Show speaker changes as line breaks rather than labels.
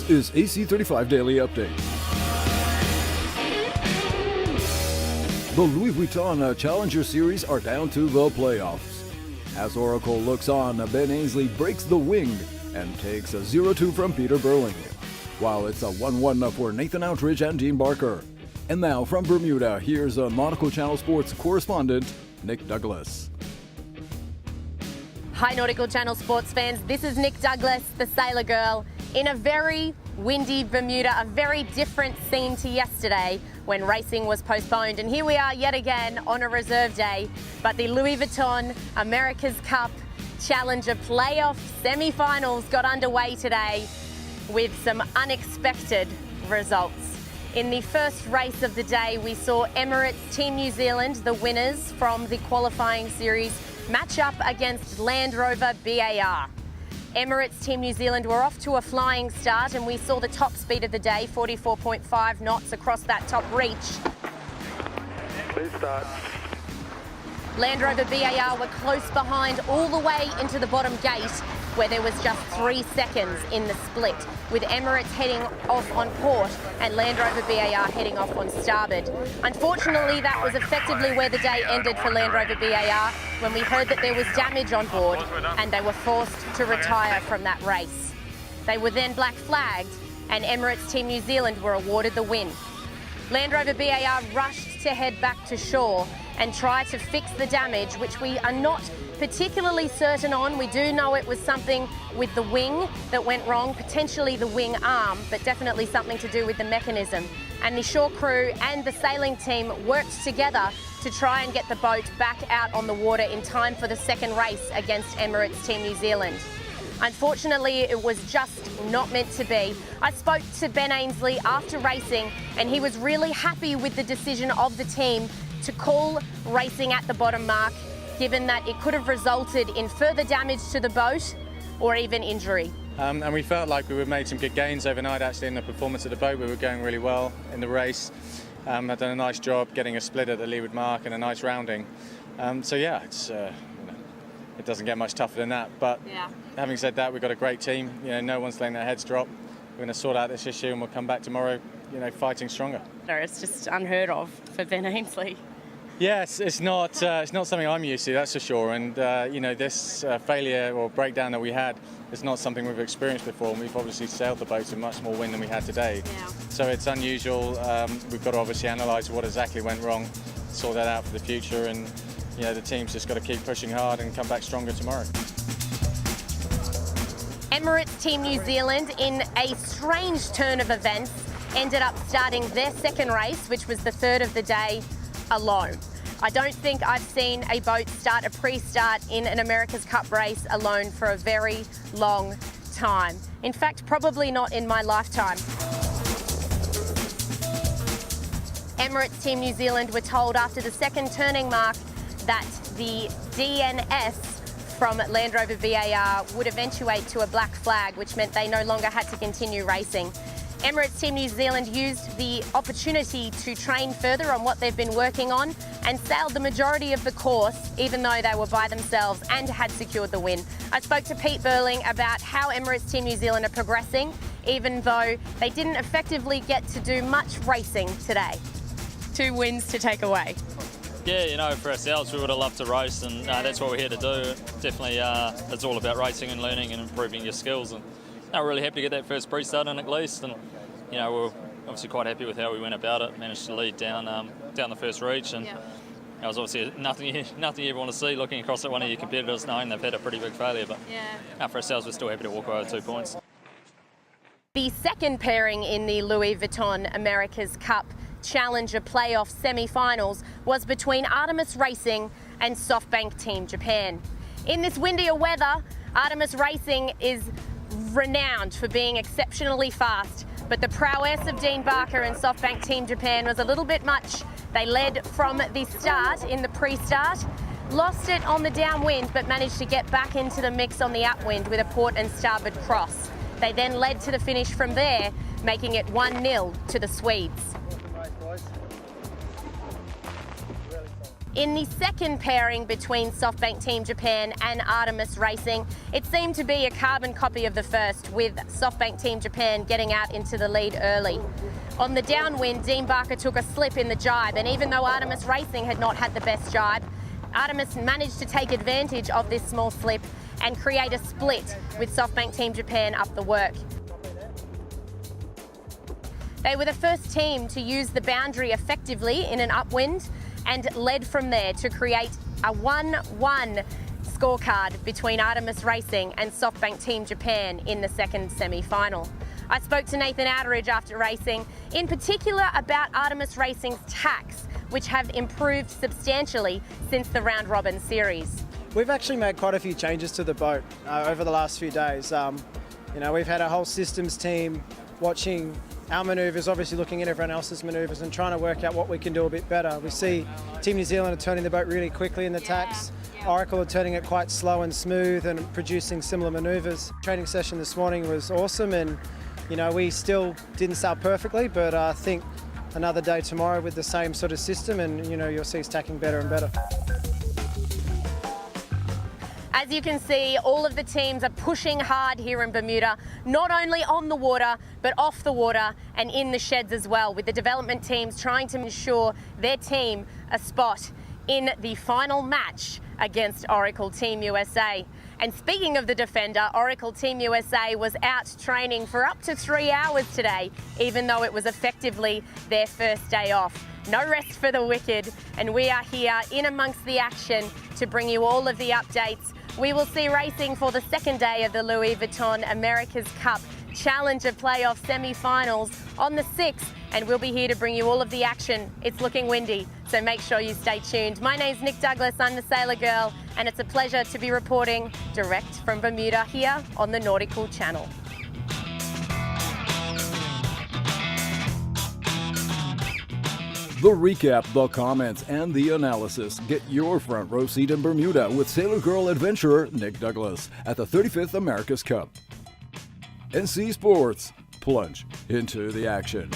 This is AC35 Daily Update. The Louis Vuitton Challenger Series are down to the playoffs. As Oracle looks on, Ben Ainsley breaks the wing and takes a 0-2 from Peter Burling, while it's a 1-1 for Nathan Outridge and Dean Barker. And now from Bermuda, here's a Nautical Channel Sports correspondent, Nick Douglas.
Hi Nautical Channel sports fans, this is Nick Douglas, the Sailor Girl, in a very windy Bermuda, a very different scene to yesterday when racing was postponed. And here we are yet again on a reserve day, but the Louis Vuitton America's Cup Challenger playoff semi-finals got underway today with some unexpected results. In the first race of the day, we saw Emirates Team New Zealand, the winners from the qualifying series, match up against Land Rover BAR. Emirates Team New Zealand were off to a flying start, and we saw the top speed of the day, 44.5 knots across that top reach.
Please start.
Land Rover BAR were close behind all the way into the bottom gate, where there was just 3 seconds in the split, with Emirates heading off on port and Land Rover BAR heading off on starboard. Unfortunately, that was effectively where the day ended for Land Rover BAR when we heard that there was damage on board and they were forced to retire from that race. They were then black flagged and Emirates Team New Zealand were awarded the win. Land Rover BAR rushed to head back to shore and try to fix the damage, which we are not particularly certain on. We do know it was something with the wing that went wrong, potentially the wing arm, but definitely something to do with the mechanism. And the shore crew and the sailing team worked together to try and get the boat back out on the water in time for the second race against Emirates Team New Zealand. Unfortunately, it was just not meant to be. I spoke to Ben Ainsley after racing, and he was really happy with the decision of the team to call racing at the bottom mark, given that it could have resulted in further damage to the boat or even injury.
And we felt like we made some good gains overnight actually in the performance of the boat. We were going really well in the race. I've done a nice job getting a split at the leeward mark and a nice rounding. So yeah, it doesn't get much tougher than that. But having said that, we've got a great team. No one's letting their heads drop. We're going to sort out this issue and we'll come back tomorrow, fighting stronger.
It's just unheard of for Ben Ainsley.
Yes, it's not something I'm used to, that's for sure. And this failure or breakdown that we had is not something we've experienced before. And we've obviously sailed the boat in much more wind than we had today.
Yeah.
So it's unusual. We've got to obviously analyse what exactly went wrong, sort that out for the future, and the team's just got to keep pushing hard and come back stronger tomorrow.
Emirates Team New Zealand, in a strange turn of events, ended up starting their second race, which was the third of the day, alone. I don't think I've seen a boat start a pre-start in an America's Cup race alone for a very long time. In fact, probably not in my lifetime. Emirates Team New Zealand were told after the second turning mark that the DNS from Land Rover BAR would eventuate to a black flag, which meant they no longer had to continue racing. Emirates Team New Zealand used the opportunity to train further on what they've been working on and sailed the majority of the course, even though they were by themselves and had secured the win. I spoke to Pete Burling about how Emirates Team New Zealand are progressing, even though they didn't effectively get to do much racing today. 2 wins to take away.
Yeah, for ourselves, we would have loved to race, and that's what we're here to do. Definitely, it's all about racing and learning and improving your skills. And we're really happy to get that first pre-start in at least, and we're obviously quite happy with how we went about it. Managed to lead down the first reach, and it was obviously nothing you ever want to see looking across at one of your competitors, knowing they've had a pretty big failure. But for ourselves, we're still happy to walk away with 2 points.
The second pairing in the Louis Vuitton America's Cup Challenger playoff semi-finals was between Artemis Racing and SoftBank Team Japan. In this windier weather, Artemis Racing is renowned for being exceptionally fast, but the prowess of Dean Barker and SoftBank Team Japan was a little bit much. They led from the start in the pre-start, lost it on the downwind, but managed to get back into the mix on the upwind with a port and starboard cross. They then led to the finish from there, making it 1-0 to the Swedes. In the second pairing between SoftBank Team Japan and Artemis Racing, it seemed to be a carbon copy of the first, with SoftBank Team Japan getting out into the lead early. On the downwind, Dean Barker took a slip in the jibe, and even though Artemis Racing had not had the best jibe, Artemis managed to take advantage of this small slip and create a split with SoftBank Team Japan up the work. They were the first team to use the boundary effectively in an upwind and led from there to create a 1-1 scorecard between Artemis Racing and SoftBank Team Japan in the second semi-final. I spoke to Nathan Outeridge after racing, in particular about Artemis Racing's tacks, which have improved substantially since the round robin series.
We've actually made quite a few changes to the boat over the last few days. We've had a whole systems team watching our manoeuvres, obviously looking at everyone else's manoeuvres and trying to work out what we can do a bit better. We see Team New Zealand are turning the boat really quickly in the tacks. Oracle are turning it quite slow and smooth and producing similar manoeuvres. Training session this morning was awesome, and we still didn't start perfectly, but I think another day tomorrow with the same sort of system, and you'll see us tacking better and better.
As you can see, all of the teams are pushing hard here in Bermuda, not only on the water, but off the water and in the sheds as well, with the development teams trying to ensure their team a spot in the final match against Oracle Team USA. And speaking of the defender, Oracle Team USA was out training for up to 3 hours today, even though it was effectively their first day off. No rest for the wicked, and we are here in amongst the action to bring you all of the updates. We will see racing for the second day of the Louis Vuitton America's Cup Challenger Playoff semi-finals on the 6th, and we'll be here to bring you all of the action. It's looking windy, so make sure you stay tuned. My name's Nick Douglas, I'm the Sailor Girl, and it's a pleasure to be reporting direct from Bermuda here on the Nautical Channel.
The recap, the comments, and the analysis. Get your front row seat in Bermuda with Sailor Girl adventurer Nick Douglas at the 35th America's Cup. NC Sports, plunge into the action.